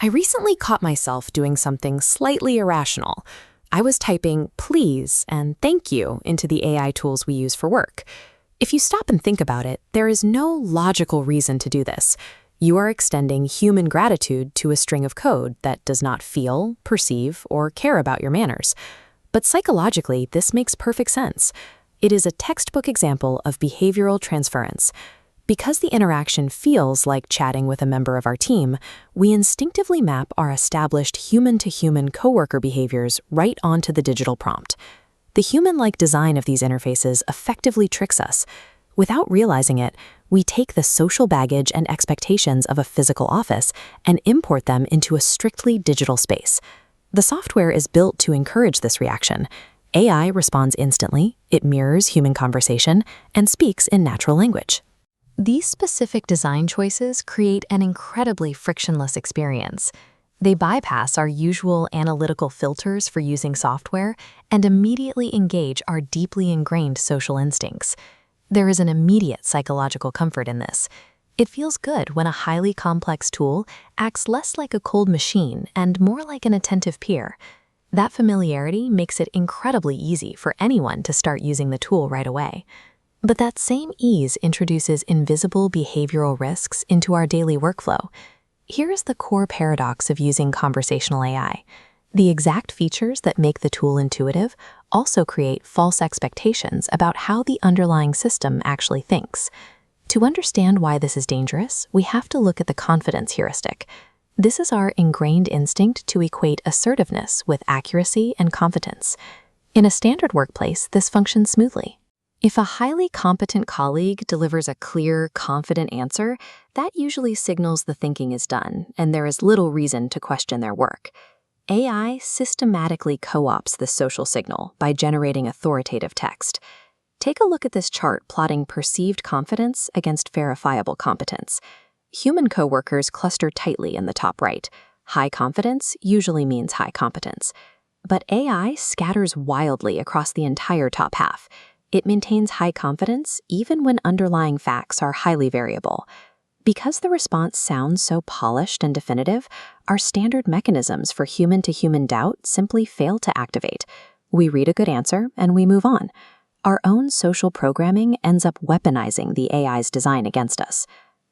I recently caught myself doing something slightly irrational. I was typing please and thank you into the AI tools we use for work. If you stop and think about it, there is no logical reason to do this. You are extending human gratitude to a string of code that does not feel, perceive, or care about your manners. But psychologically, this makes perfect sense. It is a textbook example of behavioral transference. Because the interaction feels like chatting with a member of our team, we instinctively map our established human-to-human coworker behaviors right onto the digital prompt. The human-like design of these interfaces effectively tricks us. Without realizing it, we take the social baggage and expectations of a physical office and import them into a strictly digital space. The software is built to encourage this reaction. AI responds instantly, it mirrors human conversation, and speaks in natural language. These specific design choices create an incredibly frictionless experience. They bypass our usual analytical filters for using software and immediately engage our deeply ingrained social instincts. There is an immediate psychological comfort in this. It feels good when a highly complex tool acts less like a cold machine and more like an attentive peer. That familiarity makes it incredibly easy for anyone to start using the tool right away. But that same ease introduces invisible behavioral risks into our daily workflow. Here is the core paradox of using conversational AI. The exact features that make the tool intuitive also create false expectations about how the underlying system actually thinks. To understand why this is dangerous, we have to look at the confidence heuristic. This is our ingrained instinct to equate assertiveness with accuracy and competence. In a standard workplace, this functions smoothly. If a highly competent colleague delivers a clear, confident answer, that usually signals the thinking is done, and there is little reason to question their work. AI systematically co-opts this social signal by generating authoritative text. Take a look at this chart plotting perceived confidence against verifiable competence. Human coworkers cluster tightly in the top right. High confidence usually means high competence. But AI scatters wildly across the entire top half. It maintains high confidence even when underlying facts are highly variable. Because the response sounds so polished and definitive, our standard mechanisms for human-to-human doubt simply fail to activate. We read a good answer and we move on. Our own social programming ends up weaponizing the AI's design against us.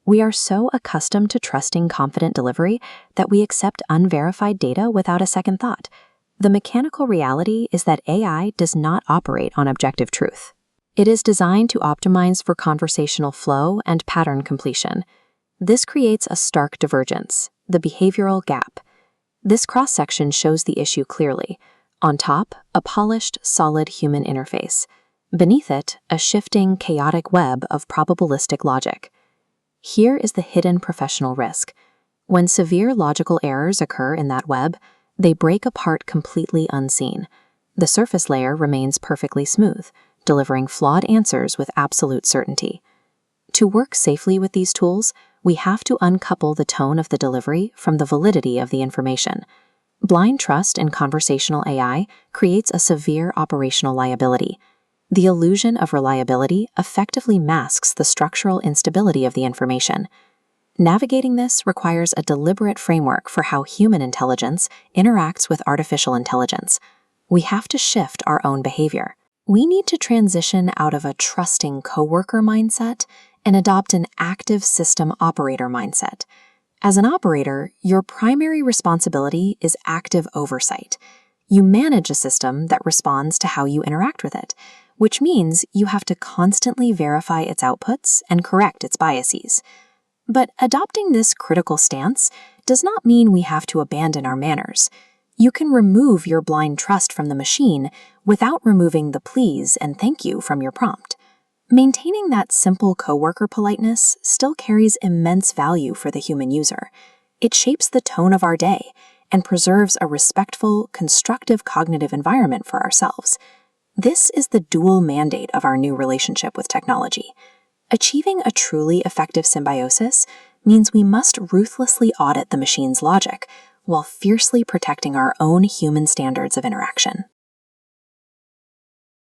We are so accustomed to trusting confident delivery that we accept unverified data without a second thought. The mechanical reality is that AI does not operate on objective truth. It is designed to optimize for conversational flow and pattern completion. This creates a stark divergence, the behavioral gap. This cross-section shows the issue clearly. On top, a polished, solid human interface. Beneath it, a shifting, chaotic web of probabilistic logic. Here is the hidden professional risk. When severe logical errors occur in that web, they break apart completely unseen. The surface layer remains perfectly smooth, delivering flawed answers with absolute certainty. To work safely with these tools, we have to uncouple the tone of the delivery from the validity of the information. Blind trust in conversational AI creates a severe operational liability. The illusion of reliability effectively masks the structural instability of the information. Navigating this requires a deliberate framework for how human intelligence interacts with artificial intelligence. We have to shift our own behavior. We need to transition out of a trusting coworker mindset and adopt an active system operator mindset. As an operator, your primary responsibility is active oversight. You manage a system that responds to how you interact with it, which means you have to constantly verify its outputs and correct its biases. But adopting this critical stance does not mean we have to abandon our manners. You can remove your blind trust from the machine without removing the please and thank you from your prompt. Maintaining that simple coworker politeness still carries immense value for the human user. It shapes the tone of our day and preserves a respectful, constructive cognitive environment for ourselves. This is the dual mandate of our new relationship with technology. Achieving a truly effective symbiosis means we must ruthlessly audit the machine's logic while fiercely protecting our own human standards of interaction.